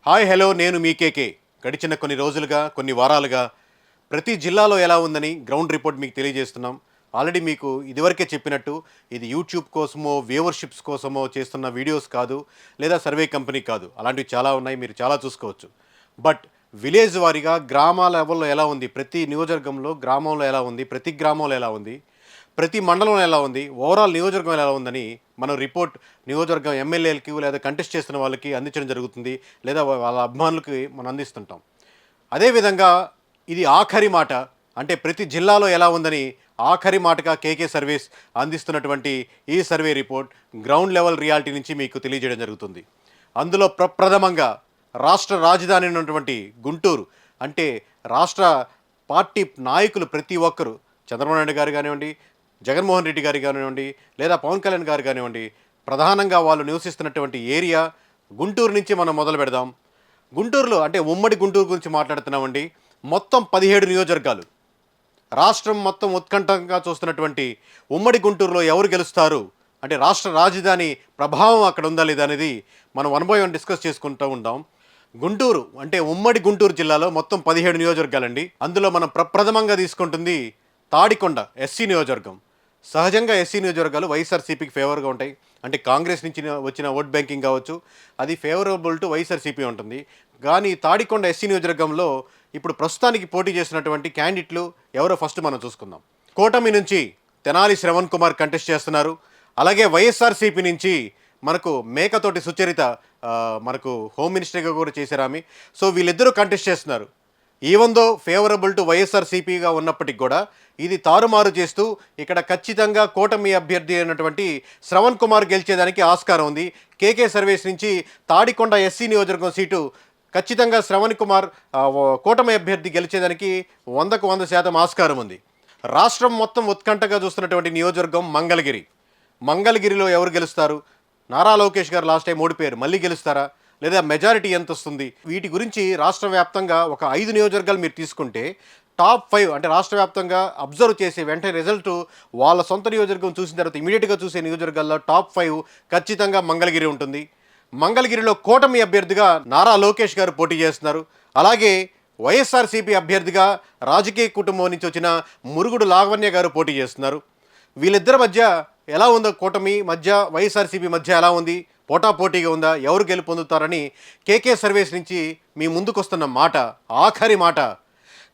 Hi hello నేను మీ కేకే. గడిచిన కొన్ని రోజులుగా కొన్ని వారాలుగా ప్రతి జిల్లాలో ఎలా ఉందని గ్రౌండ్ రిపోర్ట్ మీకు తెలియజేస్తున్నాం. ఆల్రెడీ మీకు ఇదివరకే చెప్పినట్టు ఇది యూట్యూబ్ కోసమో వ్యూవర్షిప్స్ కోసమో చేస్తున్న వీడియోస్ కాదు, లేదా సర్వే కంపెనీ కాదు. అలాంటివి చాలా ఉన్నాయి, మీరు చాలా చూసుకోవచ్చు. బట్ విలేజ్ వారీగా గ్రామాల లెవెల్లో ఎలా ఉంది, ప్రతి నియోజకవర్గంలో గ్రామంలో ఎలా ఉంది, ప్రతి గ్రామంలో ఎలా ఉంది, ప్రతి మండలంలో ఎలా ఉంది, ఓవరాల్ నియోజకవర్గం ఎలా ఉందని మనం రిపోర్ట్ నియోజకవర్గం ఎమ్మెల్యేలకి లేదా కంటెస్ట్ చేస్తున్న వాళ్ళకి అందించడం జరుగుతుంది, లేదా వాళ్ళ అభిమానులకి మనం అందిస్తుంటాం. అదేవిధంగా ఇది ఆఖరి మాట, అంటే ప్రతి జిల్లాలో ఎలా ఉందని ఆఖరి మాటగా కేకే సర్వీస్ అందిస్తున్నటువంటి ఈ survey report ground level reality నుంచి మీకు తెలియజేయడం జరుగుతుంది. అందులో ప్రప్రథమంగా రాష్ట్ర రాజధాని ఉన్నటువంటి గుంటూరు, అంటే రాష్ట్ర పార్టీ నాయకులు ప్రతి ఒక్కరు, చంద్రబాబు నాయుడు గారు కానివ్వండి, జగన్మోహన్ రెడ్డి గారు కానివ్వండి, లేదా పవన్ కళ్యాణ్ గారు కానివ్వండి, ప్రధానంగా వాళ్ళు నివసిస్తున్నటువంటి ఏరియా గుంటూరు నుంచి మనం మొదలు పెడదాం. గుంటూరులో అంటే ఉమ్మడి గుంటూరు గురించి మాట్లాడుతున్నామండి. మొత్తం 17 నియోజకవర్గాలు, రాష్ట్రం మొత్తం ఉత్కంఠంగా చూస్తున్నటువంటి ఉమ్మడి గుంటూరులో ఎవరు గెలుస్తారు, అంటే రాష్ట్ర రాజధాని ప్రభావం అక్కడ ఉందా లేదా అనేది మనం 1 by 1 డిస్కస్ చేసుకుంటూ ఉంటాం. గుంటూరు అంటే ఉమ్మడి గుంటూరు జిల్లాలో మొత్తం 17 నియోజకవర్గాలండి. అందులో మనం ప్రప్రథమంగా తీసుకుంటుంది తాడికొండ ఎస్సీ నియోజకవర్గం. సహజంగా ఎస్సీ నియోజకవర్గాలు వైఎస్ఆర్సీపీకి ఫేవర్గా ఉంటాయి. అంటే కాంగ్రెస్ నుంచి వచ్చిన ఓట్ బ్యాంకింగ్ కావచ్చు, అది ఫేవరబుల్ టు వైఎస్ఆర్సీపీ ఉంటుంది. కానీ తాడికొండ ఎస్సీ నియోజకవర్గంలో ఇప్పుడు ప్రస్తుతానికి పోటీ చేసినటువంటి క్యాండిడేట్లు ఎవరో ఫస్ట్ మనం చూసుకుందాం. కూటమి నుంచి తెనాలి శ్రవణ్ కుమార్ కంటెస్ట్ చేస్తున్నారు. అలాగే వైఎస్ఆర్సీపీ నుంచి మనకు మేకతోటి సుచరిత మనకు హోమ్ మినిస్టర్గా కూడా చేశారు ఆమె. సో వీళ్ళిద్దరూ కంటెస్ట్ చేస్తున్నారు. ఈవెన్ దో ఫేవరబుల్ టు వైఎస్ఆర్సీపీగా ఉన్నప్పటికి కూడా ఇది తారుమారు చేస్తూ ఇక్కడ ఖచ్చితంగా కూటమి అభ్యర్థి అయినటువంటి శ్రవణ్ కుమార్ గెలిచేదానికి ఆస్కారం ఉంది. కేకే సర్వీస్ నుంచి తాడికొండ ఎస్సీ నియోజకవర్గం సీటు ఖచ్చితంగా శ్రవణ్ కుమార్ కూటమి అభ్యర్థి గెలిచేదానికి 100కు 100% ఆస్కారం ఉంది. రాష్ట్రం మొత్తం ఉత్కంఠగా చూస్తున్నటువంటి నియోజకవర్గం మంగళగిరి. మంగళగిరిలో ఎవరు గెలుస్తారు? నారా లోకేష్ గారు లాస్ట్ టైం ఓడిపోయారు, మళ్ళీ గెలుస్తారా, లేదా మెజారిటీ ఎంత వస్తుంది? వీటి గురించి రాష్ట్ర వ్యాప్తంగా ఒక 5 నియోజకవర్గాలు మీరు తీసుకుంటే టాప్ 5 అంటే రాష్ట్ర వ్యాప్తంగా అబ్జర్వ్ చేసే వెంటనే రిజల్ట్ వాళ్ళ సొంత నియోజకవర్గం చూసిన తర్వాత ఇమీడియట్గా చూసే నియోజకవర్గాల్లో టాప్ 5 ఖచ్చితంగా మంగళగిరి ఉంటుంది. మంగళగిరిలో కూటమి అభ్యర్థిగా నారా లోకేష్ గారు పోటీ చేస్తున్నారు. అలాగే వైఎస్ఆర్సీపీ అభ్యర్థిగా రాజకీయ కుటుంబం నుంచి వచ్చిన మురుగుడు లావణ్య గారు పోటీ చేస్తున్నారు. వీళ్ళిద్దరి మధ్య ఎలా ఉందో, కూటమి మధ్య వైఎస్ఆర్సీపీ మధ్య ఎలా ఉంది, పోటాపోటీగా ఉందా, ఎవరు గెలుపొందుతారని కేకే సర్వీస్ నుంచి మీ ముందుకొస్తున్న మాట, ఆఖరి మాట,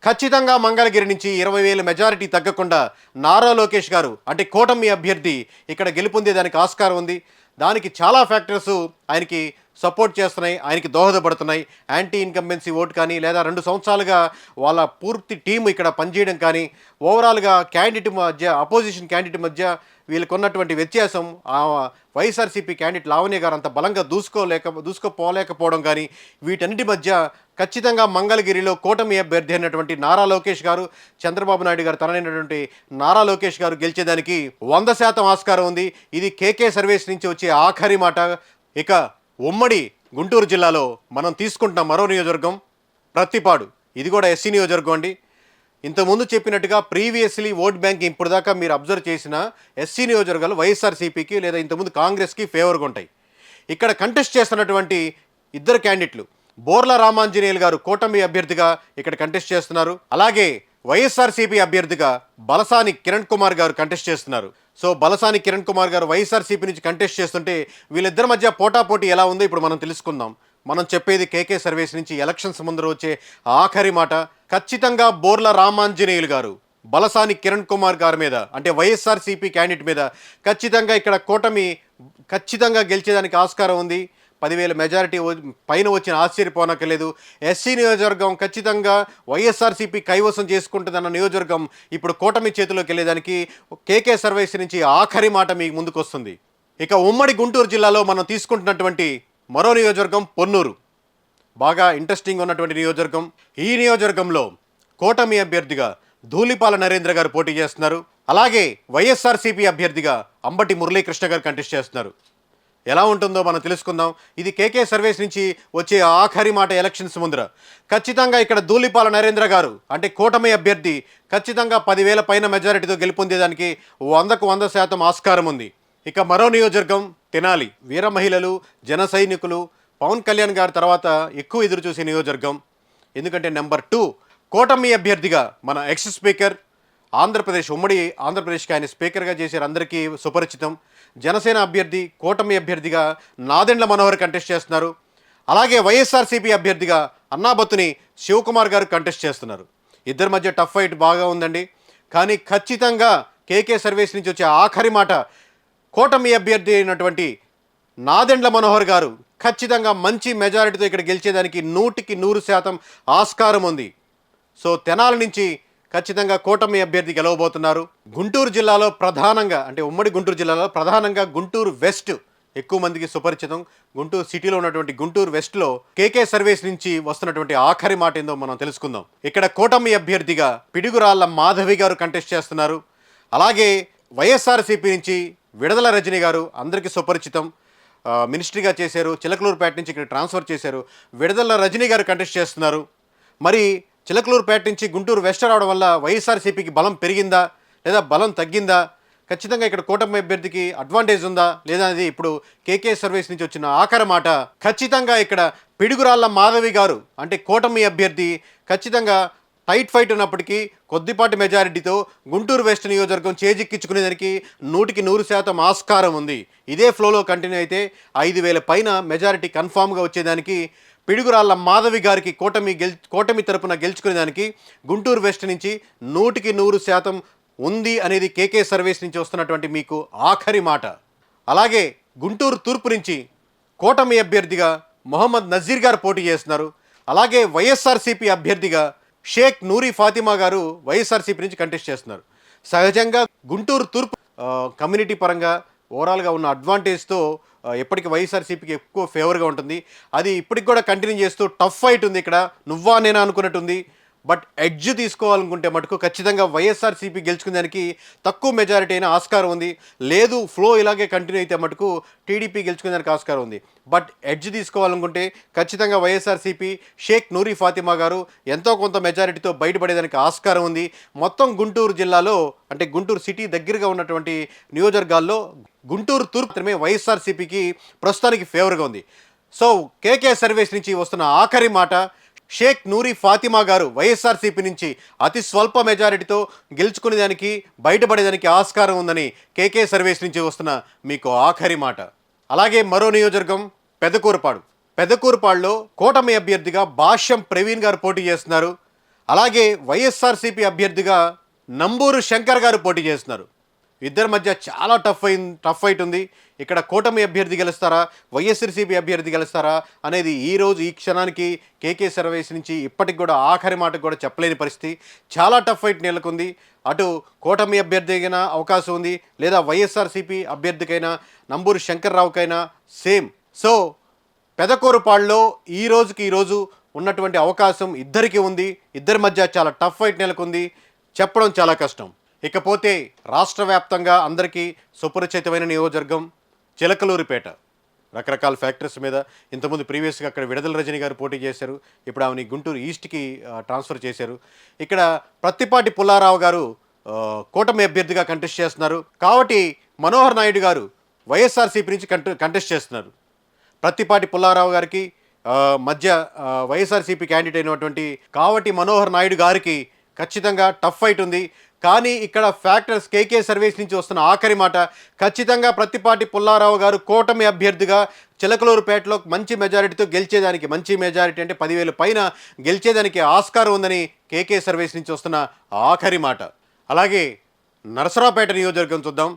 ఖచ్చితంగా మంగళగిరి నుంచి 20,000 మెజారిటీ తగ్గకుండా నారా లోకేష్ గారు అంటే కూటమి అభ్యర్థి ఇక్కడ గెలుపొందేదానికి ఆస్కారం ఉంది. దానికి చాలా ఫ్యాక్టర్స్ ఆయనకి సపోర్ట్ చేస్తున్నాయి, ఆయనకి దోహదపడుతున్నాయి. యాంటీ ఇన్కంబెన్సీ ఓట్ కానీ, లేదా 2 సంవత్సరాలుగా వాళ్ళ పూర్తి టీం ఇక్కడ పనిచేయడం కానీ, ఓవరాల్గా క్యాండిడేట్ మధ్య, అపోజిషన్ క్యాండిడేట్ మధ్య వీళ్ళకు ఉన్నటువంటి వ్యత్యాసం, వైఎస్ఆర్సీపీ క్యాండిడేట్ లావణ్య గారు అంత బలంగా దూసుకోపోలేకపోవడం కానీ, వీటన్నిటి మధ్య ఖచ్చితంగా మంగళగిరిలో కూటమి అభ్యర్థి అయినటువంటి నారా లోకేష్ గారు, చంద్రబాబు నాయుడు గారు తనైనటువంటి నారా లోకేష్ గారు గెలిచేదానికి 100% ఆస్కారం ఉంది. ఇది కేకే సర్వీస్ నుంచి వచ్చే ఆఖరి మాట. ఇక ఉమ్మడి గుంటూరు జిల్లాలో మనం తీసుకుంటున్న మరో నియోజకవర్గం ప్రత్తిపాడు. ఇది కూడా ఎస్సీ నియోజకవర్గం అండి. ఇంతకుముందు చెప్పినట్టుగా ప్రీవియస్లీ ఓట్ బ్యాంక్ ఇప్పుడు దాకా మీరు అబ్జర్వ్ చేసిన ఎస్సీ నియోజకవర్గాలు వైఎస్ఆర్సీపీకి లేదా ఇంతకుముందు కాంగ్రెస్కి ఫేవర్గా ఉంటాయి. ఇక్కడ కంటెస్ట్ చేస్తున్నటువంటి ఇద్దరు క్యాండిడేట్లు, బోర్ల రామాంజనేయులు గారు కూటమి అభ్యర్థిగా ఇక్కడ కంటెస్ట్ చేస్తున్నారు. అలాగే వైఎస్ఆర్సీపీ అభ్యర్థిగా బలసాని కిరణ్ కుమార్ గారు కంటెస్ట్ చేస్తున్నారు. సో బలసాని కిరణ్ కుమార్ గారు వైఎస్ఆర్సీపీ నుంచి కంటెస్ట్ చేస్తుంటే వీళ్ళిద్దరి మధ్య పోటాపోటీ ఎలా ఉందో ఇప్పుడు మనం తెలుసుకుందాం. మనం చెప్పేది కేకే సర్వీస్ నుంచి ఎలక్షన్స్ ముందర వచ్చే ఆఖరి మాట. ఖచ్చితంగా బోర్ల రామాంజనేయులు గారు బలసాని కిరణ్ కుమార్ గారి మీద, అంటే వైఎస్ఆర్సీపీ క్యాండిడేట్ మీద ఖచ్చితంగా ఇక్కడ కూటమి ఖచ్చితంగా గెలిచేదానికి ఆస్కారం ఉంది. 10,000 మెజారిటీ పైన వచ్చిన ఆశ్చర్యపోనక్కర్లేదు. ఎస్సీ నియోజకవర్గం ఖచ్చితంగా వైఎస్ఆర్సీపీ కైవసం చేసుకుంటుందన్న నియోజకవర్గం ఇప్పుడు కూటమి చేతిలోకి వెళ్ళేదానికి కేకే సర్వీస్ నుంచి ఆఖరి మాట మీకు ముందుకు వస్తుంది. ఇక ఉమ్మడి గుంటూరు జిల్లాలో మనం తీసుకుంటున్నటువంటి మరో నియోజకవర్గం పొన్నూరు. బాగా ఇంట్రెస్టింగ్ ఉన్నటువంటి నియోజకవర్గం. ఈ నియోజకవర్గంలో కూటమి అభ్యర్థిగా ధూళిపాల నరేంద్ర గారు పోటీ చేస్తున్నారు. అలాగే వైఎస్ఆర్సీపీ అభ్యర్థిగా అంబటి మురళీకృష్ణ గారు కంటెస్ట్ చేస్తున్నారు. ఎలా ఉంటుందో మనం తెలుసుకుందాం. ఇది కేకే సర్వీస్ నుంచి వచ్చే ఆఖరి మాట ఎలక్షన్స్ ముందర. ఖచ్చితంగా ఇక్కడ ధూళిపాల నరేంద్ర గారు అంటే కూటమి అభ్యర్థి ఖచ్చితంగా 10,000 పైన మెజారిటీతో గెలుపొందేదానికి 100కు 100% ఆస్కారం ఉంది. ఇక మరో నియోజకవర్గం తెనాలి. వీర మహిళలు, జన సైనికులు, పవన్ కళ్యాణ్ గారి తర్వాత ఎక్కువ ఎదురు చూసే నియోజకవర్గం. ఎందుకంటే నెంబర్ 2 కూటమి అభ్యర్థిగా మన ఎక్స్ స్పీకర్ ఉమ్మడి ఆంధ్రప్రదేశ్కి ఆయన స్పీకర్గా చేశారు, అందరికీ సుపరిచితం. జనసేన అభ్యర్థి కూటమి అభ్యర్థిగా నాదెండ్ల మనోహర్ కంటెస్ట్ చేస్తున్నారు. అలాగే వైఎస్ఆర్సీపీ అభ్యర్థిగా అన్నాబత్తుని శివకుమార్ గారు కంటెస్ట్ చేస్తున్నారు. ఇద్దరి మధ్య టఫ్ ఫైట్ బాగా ఉందండి. కానీ ఖచ్చితంగా కేకే సర్వీస్ నుంచి వచ్చే ఆఖరి మాట కూటమి అభ్యర్థి అయినటువంటి నాదెండ్ల మనోహర్ గారు ఖచ్చితంగా మంచి మెజారిటీతో ఇక్కడ గెలిచేదానికి 100% ఆస్కారం ఉంది. సో తెనాలి నుంచి ఖచ్చితంగా కూటమి అభ్యర్థి గెలవబోతున్నారు. గుంటూరు జిల్లాలో ప్రధానంగా అంటే ఉమ్మడి గుంటూరు జిల్లాలో ప్రధానంగా గుంటూరు వెస్ట్ ఎక్కువ మందికి సుపరిచితం. గుంటూరు సిటీలో ఉన్నటువంటి గుంటూరు వెస్ట్లో కేకే సర్వీస్ నుంచి వస్తున్నటువంటి ఆఖరి మాట ఏందో మనం తెలుసుకుందాం. ఇక్కడ కూటమి అభ్యర్థిగా పిడుగురాళ్ల మాధవి గారు కంటెస్ట్ చేస్తున్నారు. అలాగే వైఎస్ఆర్సీపీ నుంచి విడదల రజనీ గారు అందరికీ సుపరిచితం, మినిస్ట్రీగా చేశారు. చిలకలూరుపేట నుంచి ఇక్కడ ట్రాన్స్ఫర్ చేశారు. విడదల రజనీ గారు కంటెస్ట్ చేస్తున్నారు. మరి చిలకలూరుపేట నుంచి గుంటూరు వెస్ట్ రావడం వల్ల వైఎస్ఆర్సీపీకి బలం పెరిగిందా లేదా బలం తగ్గిందా, ఖచ్చితంగా ఇక్కడ కూటమి అభ్యర్థికి అడ్వాంటేజ్ ఉందా లేదా అనేది ఇప్పుడు కేకే సర్వీస్ నుంచి వచ్చిన ఆఖరి మాట. ఖచ్చితంగా ఇక్కడ పిడుగురాళ్ల మాధవి గారు అంటే కూటమి అభ్యర్థి ఖచ్చితంగా టైట్ ఫైట్ ఉన్నప్పటికీ కొద్దిపాటి మెజారిటీతో గుంటూరు వెస్ట్ నియోజకవర్గం చేజిక్కించుకునేదానికి 100% ఆస్కారం ఉంది. ఇదే ఫ్లోలో కంటిన్యూ అయితే 5,000 పైన మెజారిటీ కన్ఫామ్గా వచ్చేదానికి పిడుగురాళ్ల మాధవి గారికి కూటమి తరపున గెలుచుకునేదానికి గుంటూరు వెస్ట్ నుంచి 100% ఉంది అనేది కేకే సర్వీస్ నుంచి వస్తున్నటువంటి మీకు ఆఖరి మాట. అలాగే గుంటూరు తూర్పు నుంచి కూటమి అభ్యర్థిగా మొహమ్మద్ నజీర్ గారు పోటీ చేస్తున్నారు. అలాగే వైఎస్ఆర్సీపీ అభ్యర్థిగా షేక్ నూరి ఫాతిమా గారు వైఎస్ఆర్సీపీ నుంచి కంటెస్ట్ చేస్తున్నారు. సహజంగా గుంటూరు తూర్పు కమ్యూనిటీ పరంగా ఓవరాల్గా ఉన్న అడ్వాంటేజ్తో ఎప్పటికీ వైఎస్ఆర్సీపీకి ఎక్కువ ఫేవర్గా ఉంటుంది. అది ఇప్పటికి కూడా కంటిన్యూ చేస్తూ టఫ్ ఫైట్ ఉంది. ఇక్కడ నువ్వా నేనా అనుకున్నట్టుంది. బట్ ఎడ్జ్ తీసుకోవాలనుకుంటే మటుకు ఖచ్చితంగా వైఎస్ఆర్సీపీ గెలుచుకునేదానికి తక్కువ మెజారిటీ అయినా ఆస్కారం ఉంది. లేదు ఫ్లో ఇలాగే కంటిన్యూ అయితే మటుకు టీడీపీ గెలుచుకునేదానికి ఆస్కారం ఉంది. బట్ ఎడ్జ్ తీసుకోవాలనుకుంటే ఖచ్చితంగా వైఎస్ఆర్సీపీ షేక్ నూరి ఫాతిమా గారు ఎంతో కొంత మెజారిటీతో బయటపడేదానికి ఆస్కారం ఉంది. మొత్తం గుంటూరు జిల్లాలో అంటే గుంటూరు సిటీ దగ్గరగా ఉన్నటువంటి నియోజకవర్గాల్లో గుంటూరు తూర్పు మాత్రమే వైఎస్ఆర్సీపీకి ప్రస్తుతానికి ఫేవర్గా ఉంది. సో కేకే సర్వీస్ నుంచి వస్తున్న ఆఖరి మాట షేక్ నూరి ఫాతిమా గారు వైఎస్ఆర్సీపీ నుంచి అతి స్వల్ప మెజారిటీతో గెలుచుకునేదానికి బయటపడేదానికి ఆస్కారం ఉందని కేకే సర్వీస్ నుంచి వస్తున్న మీకు ఆఖరి మాట. అలాగే మరో నియోజకవర్గం పెదకూరుపాడులో కూటమి అభ్యర్థిగా భాష్యం ప్రవీణ్ గారు పోటీ చేస్తున్నారు. అలాగే వైఎస్ఆర్సీపీ అభ్యర్థిగా నంబూరు శంకర్ గారు పోటీ చేస్తున్నారు. ఇద్దరి మధ్య చాలా టఫ్ ఫైట్ ఉంది. ఇక్కడ కూటమి అభ్యర్థి గెలుస్తారా వైఎస్ఆర్సీపీ అభ్యర్థి గెలుస్తారా అనేది ఈ క్షణానికి కేకే సర్వీస్ నుంచి ఇప్పటికి కూడా ఆఖరి మాటకు కూడా చెప్పలేని పరిస్థితి. చాలా టఫ్ ఫైట్ నెలకొంది. అటు కూటమి అభ్యర్థికైనా అవకాశం ఉంది, లేదా వైఎస్ఆర్సీపీ అభ్యర్థికైనా నంబూరు శంకర్రావుకైనా సేమ్. సో పెదకూరుపాడులో ఈరోజు ఉన్నటువంటి అవకాశం ఇద్దరికి ఉంది. ఇద్దరి మధ్య చాలా టఫ్ ఫైట్ నెలకొంది, చెప్పడం చాలా కష్టం. ఇకపోతే రాష్ట్ర వ్యాప్తంగా అందరికీ సుపరిచితమైన నియోజకవర్గం చిలకలూరిపేట. రకరకాల ఫ్యాక్టరీస్ మీద ఇంతకుముందు ప్రీవియస్గా అక్కడ విడదల రజనీ గారు పోటీ చేశారు. ఇప్పుడు ఆమెని గుంటూరు ఈస్ట్కి ట్రాన్స్ఫర్ చేశారు. ఇక్కడ ప్రత్తిపాటి పుల్లారావు గారు కూటమి అభ్యర్థిగా కంటెస్ట్ చేస్తున్నారు. కాబట్టి మనోహర్ నాయుడు గారు వైఎస్ఆర్సీపీ నుంచి కంటెస్ట్ చేస్తున్నారు. ప్రత్తిపాటి పుల్లారావు గారికి మధ్య వైఎస్ఆర్సీపీ క్యాండిడేట్ అయినటువంటి కావటి మనోహర్ నాయుడు గారికి ఖచ్చితంగా టఫ్ ఫైట్ ఉంది. కానీ ఇక్కడ ఫ్యాక్టర్స్ కేకే సర్వీస్ నుంచి వస్తున్న ఆఖరి మాట ఖచ్చితంగా ప్రత్తిపాటి పుల్లారావు గారు కూటమి అభ్యర్థిగా చిలకలూరుపేటలో మంచి మెజారిటీతో గెలిచేదానికి, మంచి మెజారిటీ అంటే 10,000 పైన గెలిచేదానికి ఆస్కారం ఉందని కేకే సర్వీస్ నుంచి వస్తున్న ఆఖరి మాట. అలాగే నరసరావుపేట నియోజకవర్గం చూద్దాం.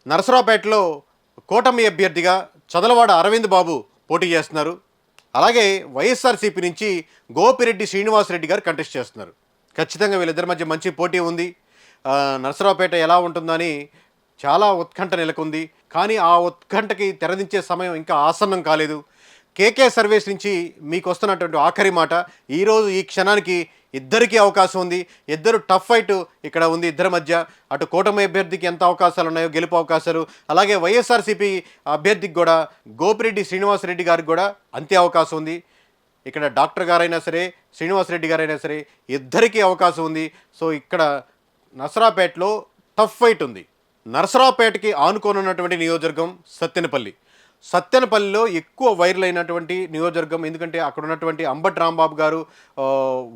నరసరావుపేటలో కూటమి అభ్యర్థిగా చదలవాడ అరవింద్ బాబు పోటీ చేస్తున్నారు. అలాగే వైఎస్ఆర్సీపీ నుంచి గోపిరెడ్డి శ్రీనివాసరెడ్డి గారు కంటెస్ట్ చేస్తున్నారు. ఖచ్చితంగా వీళ్ళిద్దరి మధ్య మంచి పోటీ ఉంది. నరసరావుపేట ఎలా ఉంటుందని చాలా ఉత్కంఠ నెలకొంది. కానీ ఆ ఉత్కంఠకి తెరదించే సమయం ఇంకా ఆసన్నం కాలేదు. కేకే సర్వీస్ నుంచి మీకు వస్తున్నటువంటి ఆఖరి మాట ఈ క్షణానికి ఇద్దరికీ అవకాశం ఉంది. ఇద్దరు టఫ్ ఫైట్ ఇక్కడ ఉంది ఇద్దరి మధ్య. అటు కూటమి అభ్యర్థికి ఎంత అవకాశాలు ఉన్నాయో గెలుపు అవకాశాలు, అలాగే వైఎస్ఆర్సీపీ అభ్యర్థికి కూడా గోపిరెడ్డి శ్రీనివాసరెడ్డి గారికి కూడా అంతే అవకాశం ఉంది. ఇక్కడ డాక్టర్ గారైనా సరే శ్రీనివాసరెడ్డి గారైనా సరే ఇద్దరికీ అవకాశం ఉంది. సో ఇక్కడ నరసరావుపేటలో టఫ్ ఫైట్ ఉంది. నరసరావుపేటకి ఆనుకోనున్నటువంటి నియోజకవర్గం సత్తెనపల్లి. సత్తెనపల్లిలో ఎక్కువ వైరల్ అయినటువంటి నియోజకవర్గం. ఎందుకంటే అక్కడ ఉన్నటువంటి అంబటి రాంబాబు గారు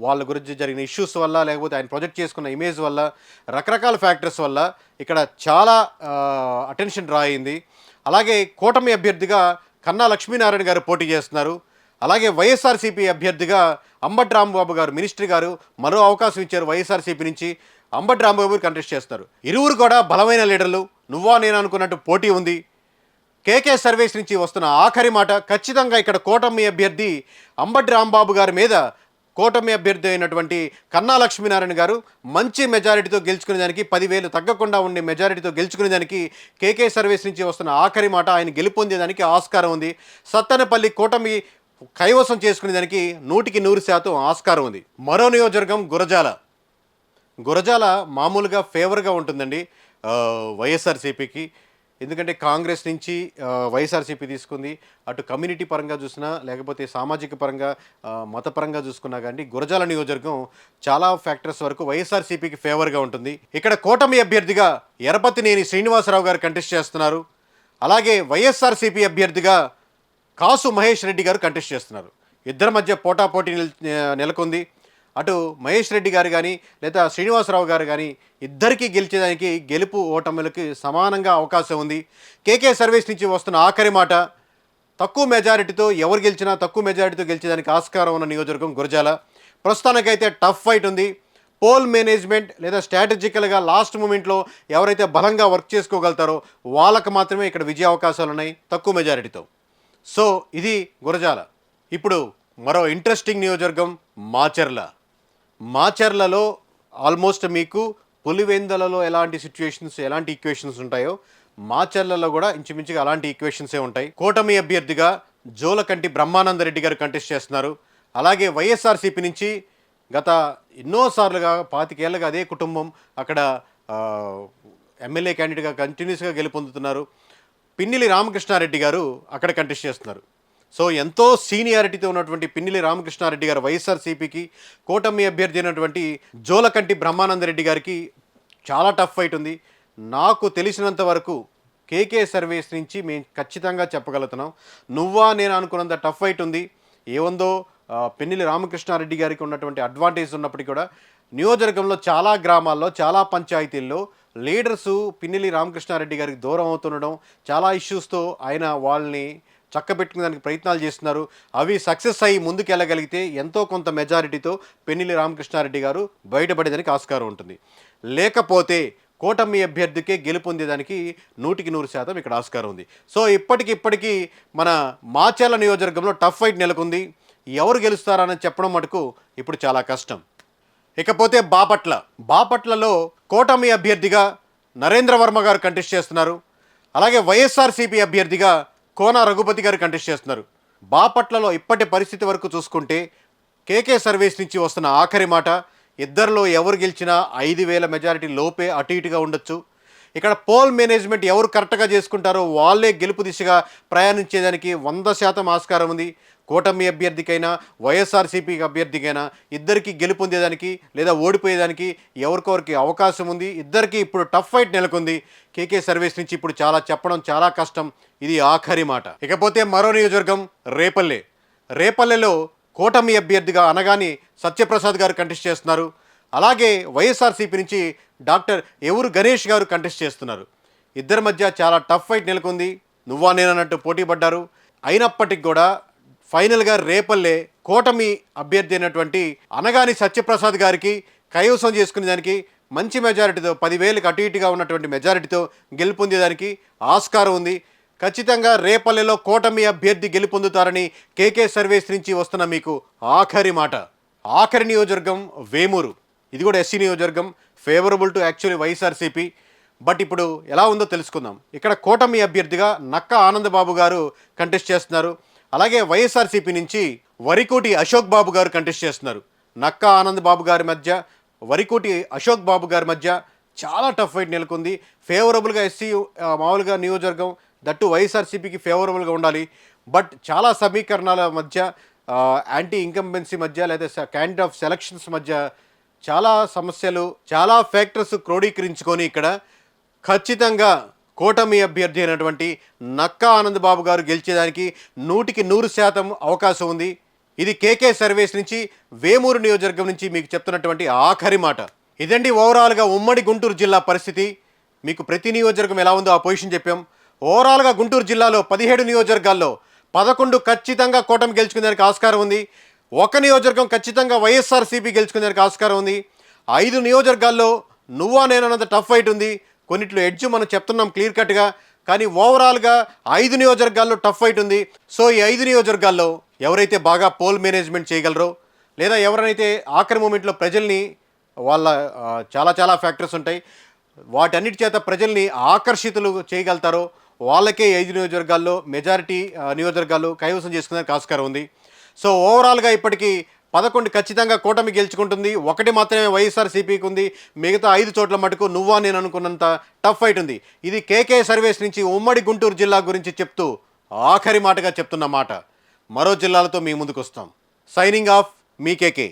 వాళ్ళ గురించి జరిగిన ఇష్యూస్ వల్ల, లేకపోతే ఆయన ప్రొజెక్ట్ చేసుకున్న ఇమేజ్ వల్ల, రకరకాల ఫ్యాక్టర్స్ వల్ల ఇక్కడ చాలా అటెన్షన్ డ్రా అయింది. అలాగే కూటమి అభ్యర్థిగా కన్నా లక్ష్మీనారాయణ గారు పోటీ చేస్తున్నారు. అలాగే వైఎస్ఆర్సీపీ అభ్యర్థిగా అంబటి రాంబాబు గారు మినిస్ట్రీ గారు మరో అవకాశం ఇచ్చారు. వైఎస్ఆర్సీపీ నుంచి అంబటి రాంబాబు గారు కంటెస్ట్ చేస్తారు. ఇరువురు కూడా బలమైన లీడర్లు. నువ్వా నేను అనుకున్నట్టు పోటీ ఉంది. కేకే సర్వీస్ నుంచి వస్తున్న ఆఖరి మాట, ఖచ్చితంగా ఇక్కడ కూటమి అభ్యర్థి అంబటి రాంబాబు గారి మీద కూటమి అభ్యర్థి అయినటువంటి కన్నా లక్ష్మీనారాయణ గారు మంచి మెజారిటీతో గెలుచుకునేదానికి, 10,000 తగ్గకుండా ఉండే మెజారిటీతో గెలుచుకునేదానికి కేకే సర్వీస్ నుంచి వస్తున్న ఆఖరి మాట ఆయన గెలుపొందేదానికి ఆస్కారం ఉంది. సత్తెనపల్లి కూటమి కైవసం చేసుకునేదానికి 100% ఆస్కారం ఉంది. మరో నియోజకవర్గం గురజాల మామూలుగా ఫేవర్గా ఉంటుందండి వైఎస్ఆర్సీపీకి. ఎందుకంటే కాంగ్రెస్ నుంచి వైఎస్ఆర్సీపీ తీసుకుంది. అటు కమ్యూనిటీ పరంగా చూసినా, లేకపోతే సామాజిక పరంగా, మతపరంగా చూసుకున్నా కానీ గురజాల నియోజకవర్గం చాలా ఫ్యాక్టర్స్ వరకు వైఎస్ఆర్సీపీకి ఫేవర్గా ఉంటుంది. ఇక్కడ కూటమి అభ్యర్థిగా ఎరపతినేని శ్రీనివాసరావు గారు కంటెస్ట్ చేస్తున్నారు. అలాగే వైఎస్ఆర్సీపీ అభ్యర్థిగా కాసు మహేష్ రెడ్డి గారు కంటెస్ట్ చేస్తున్నారు. ఇద్దరి మధ్య పోటాపోటీ నెలకొంది. అటు మహేష్ రెడ్డి గారు కానీ లేదా శ్రీనివాసరావు గారు కానీ ఇద్దరికీ గెలిచేదానికి గెలుపు ఓటములకి సమానంగా అవకాశం ఉంది. కేకే సర్వీస్ నుంచి వస్తున్న ఆఖరి మాట, తక్కువ మెజారిటీతో ఎవరు గెలిచినా తక్కువ మెజారిటీతో గెలిచేదానికి ఆస్కారం ఉన్న నియోజకవర్గం గురజాల. ప్రస్తుతానికైతే టఫ్ ఫైట్ ఉంది. పోల్ మేనేజ్మెంట్ లేదా స్ట్రాటజికల్గా లాస్ట్ మూమెంట్లో ఎవరైతే బలంగా వర్క్ చేసుకోగలుగుతారో వాళ్ళకు మాత్రమే ఇక్కడ విజయ అవకాశాలు ఉన్నాయి తక్కువ మెజారిటీతో. సో ఇది గురజాల. ఇప్పుడు మరో ఇంట్రెస్టింగ్ నియోజకవర్గం మాచర్లలో ఆల్మోస్ట్ మీకు పులివెందులలో ఎలాంటి సిచ్యువేషన్స్, ఎలాంటి ఈక్వేషన్స్ ఉంటాయో మాచర్లలో కూడా ఇంచుమించుగా అలాంటి ఈక్వేషన్సే ఉంటాయి. కూటమి అభ్యర్థిగా జోలకంటి బ్రహ్మానందరెడ్డి గారు కంటెస్ట్ చేస్తున్నారు. అలాగే వైఎస్ఆర్సీపీ నుంచి గత ఎన్నోసార్లుగా 25 ఏళ్ళగా అదే కుటుంబం అక్కడ ఎమ్మెల్యే క్యాండిడేట్గా కంటిన్యూస్గా గెలుపొందుతున్నారు. పిన్నిలి రామకృష్ణారెడ్డి గారు అక్కడ కంటెస్ట్ చేస్తున్నారు. సో ఎంతో సీనియారిటీతో ఉన్నటువంటి పిన్నిలి రామకృష్ణారెడ్డి గారు వైఎస్ఆర్సీపీకి, కూటమి అభ్యర్థి అయినటువంటి జోలకంటి బ్రహ్మానందరెడ్డి గారికి చాలా టఫ్ ఫైట్ ఉంది. నాకు తెలిసినంత వరకు కేకే సర్వీస్ నుంచి మేము ఖచ్చితంగా చెప్పగలుగుతున్నాం, నువ్వా నేను అనుకున్నంత టఫ్ ఫైట్ ఉంది. ఏముందో పిన్నిలి రామకృష్ణారెడ్డి గారికి ఉన్నటువంటి అడ్వాంటేజ్ ఉన్నప్పటికీ కూడా నియోజకవర్గంలో చాలా గ్రామాల్లో, చాలా పంచాయతీల్లో లీడర్సు పిన్నిలి రామకృష్ణారెడ్డి గారికి దూరం అవుతుండడం, చాలా ఇష్యూస్తో ఆయన వాళ్ళని చక్కబెట్టుకునేదానికి ప్రయత్నాలు చేస్తున్నారు. అవి సక్సెస్ అయ్యి ముందుకెళ్ళగలిగితే ఎంతో కొంత మెజారిటీతో పిన్నిలి రామకృష్ణారెడ్డి గారు బయటపడేదానికి ఆస్కారం ఉంటుంది. లేకపోతే కూటమి అభ్యర్థికే గెలుపొందేదానికి 100% ఇక్కడ ఆస్కారం ఉంది. సో ఇప్పటికి మన మాచర్ల నియోజకవర్గంలో టఫ్ ఫైట్ నెలకొంది. ఎవరు గెలుస్తారని చెప్పడం మటుకు ఇప్పుడు చాలా కష్టం. ఇకపోతే బాపట్లలో కూటమి అభ్యర్థిగా నరేంద్ర వర్మ గారు కంటెస్ట్ చేస్తున్నారు. అలాగే వైఎస్ఆర్సీపీ అభ్యర్థిగా కోన రఘుపతి గారు కంటెస్ట్ చేస్తున్నారు. బాపట్లలో ఇప్పటి పరిస్థితి వరకు చూసుకుంటే కేకే సర్వీస్ నుంచి వస్తున్న ఆఖరి మాట, ఇద్దరిలో ఎవరు గెలిచినా 5,000 మెజారిటీ లోపే అటు ఇటుగా ఉండొచ్చు. ఇక్కడ పోల్ మేనేజ్మెంట్ ఎవరు కరెక్ట్గా చేసుకుంటారో వాళ్ళే గెలుపు దిశగా ప్రయాణించేదానికి 100% ఆస్కారం ఉంది. కూటమి అభ్యర్థికైనా వైఎస్ఆర్సీపీ అభ్యర్థికైనా ఇద్దరికి గెలుపొందేదానికి లేదా ఓడిపోయేదానికి ఎవరికొరికి అవకాశం ఉంది. ఇద్దరికి ఇప్పుడు టఫ్ ఫైట్ నెలకొంది. కేకే సర్వీస్ నుంచి ఇప్పుడు చెప్పడం చాలా కష్టం. ఇది ఆఖరి మాట. ఇకపోతే మరో నియోజకవర్గం రేపల్లెలో కూటమి అభ్యర్థిగా అనగాని సత్యప్రసాద్ గారు కంటెస్ట్ చేస్తున్నారు. అలాగే వైఎస్ఆర్సీపీ నుంచి డాక్టర్ ఎవరు గణేష్ గారు కంటెస్ట్ చేస్తున్నారు. ఇద్దరి మధ్య చాలా టఫ్ ఫైట్ నెలకొంది. నువ్వా నేనన్నట్టు పోటీ పడ్డారు. అయినప్పటికీ కూడా ఫైనల్గా రేపల్లె కూటమి అభ్యర్థి అయినటువంటి అనగాని సత్యప్రసాద్ గారికి కైవసం చేసుకునే దానికి మంచి మెజారిటీతో 10,000కి అటు ఇటుగా ఉన్నటువంటి మెజారిటీతో గెలుపొందేదానికి ఆస్కారం ఉంది. ఖచ్చితంగా రేపల్లెలో కూటమి అభ్యర్థి గెలుపొందుతారని కేకే సర్వీస్ నుంచి వస్తున్న మీకు ఆఖరి నియోజకవర్గం వేమూరు. ఇది కూడా ఎస్సీ నియోజకవర్గం, favourable to actually YSRCP. But ఇప్పుడు ఎలా ఉందో తెలుసుకుందాం. ఇక్కడ కూటమి అభ్యర్థిగా నక్క ఆనందబాబు గారు కంటెస్ట్ చేస్తున్నారు. అలాగే వైఎస్ఆర్సీపీ నుంచి వరికోటి అశోక్ బాబు గారు కంటెస్ట్ చేస్తున్నారు. నక్క ఆనందబాబు గారి మధ్య, వరికోటి అశోక్ బాబు గారి మధ్య చాలా టఫ్ ఫైట్ నెలకొంది. ఫేవరబుల్గా ఎస్సీ మామూలుగా నియోజకవర్గం, దట్టు వైఎస్ఆర్సీపీకి ఫేవరబుల్గా ఉండాలి. బట్ చాలా సమీకరణాల మధ్య, యాంటీ ఇన్కంబెన్సీ మధ్య, లేదా క్యాండిడేట్ ఆఫ్ సెలక్షన్స్ మధ్య చాలా సమస్యలు, చాలా ఫ్యాక్టర్స్ క్రోడీకరించుకొని ఇక్కడ ఖచ్చితంగా కూటమి అభ్యర్థి అయినటువంటి నక్కా ఆనందబాబు గారు గెలిచేదానికి 100% అవకాశం ఉంది. ఇది కేకే సర్వేస్ నుంచి వేమూరు నియోజకవర్గం నుంచి మీకు చెప్తున్నటువంటి ఆఖరి మాట. ఇదండి ఓవరాల్గా ఉమ్మడి గుంటూరు జిల్లా పరిస్థితి. మీకు ప్రతి నియోజకవర్గం ఎలా ఉందో ఆ పొజిషన్ చెప్పాం. ఓవరాల్గా గుంటూరు జిల్లాలో 17 నియోజకవర్గాల్లో 11 ఖచ్చితంగా కూటమి గెలుచుకునేదానికి ఆస్కారం ఉంది. ఒక నియోజకవర్గం ఖచ్చితంగా వైఎస్ఆర్సీపీ గెలుచుకునేదానికి ఆస్కారం ఉంది. 5 నియోజకవర్గాల్లో నువ్వా నేనన్నంత టఫ్ ఫైట్ ఉంది. కొన్నిట్లో ఎడ్జ్ మనం చెప్తున్నాం క్లియర్ కట్గా, కానీ ఓవరాల్గా 5 నియోజకవర్గాల్లో టఫ్ ఫైట్ ఉంది. సో ఈ 5 నియోజకవర్గాల్లో ఎవరైతే బాగా పోల్ మేనేజ్మెంట్ చేయగలరో, లేదా ఎవరైతే ఆఖరి మూమెంట్లో ప్రజల్ని వాళ్ళ చాలా ఫ్యాక్టర్స్ ఉంటాయి, వాటన్నిటి చేత ప్రజల్ని ఆకర్షితులు చేయగలుగుతారో వాళ్ళకే 5 నియోజకవర్గాల్లో మెజారిటీ నియోజకవర్గాలు కైవసం చేసుకునేందుకు ఆస్కారం ఉంది. సో ఓవరాల్గా ఇప్పటికీ 11 ఖచ్చితంగా కూటమి గెలుచుకుంటుంది. ఒకటి మాత్రమే వైఎస్ఆర్సీపీకి ఉంది. మిగతా 5 చోట్ల మటుకు నువ్వా నేను అనుకున్నంత టఫ్ ఫైట్ ఉంది. ఇది కేకే సర్వేస్ నుంచి ఉమ్మడి గుంటూరు జిల్లా గురించి చెప్తూ ఆఖరి మాటగా చెప్తున్న మాట. మరో జిల్లాలతో మీ ముందుకు వస్తాం. సైనింగ్ ఆఫ్ మీ కేకే.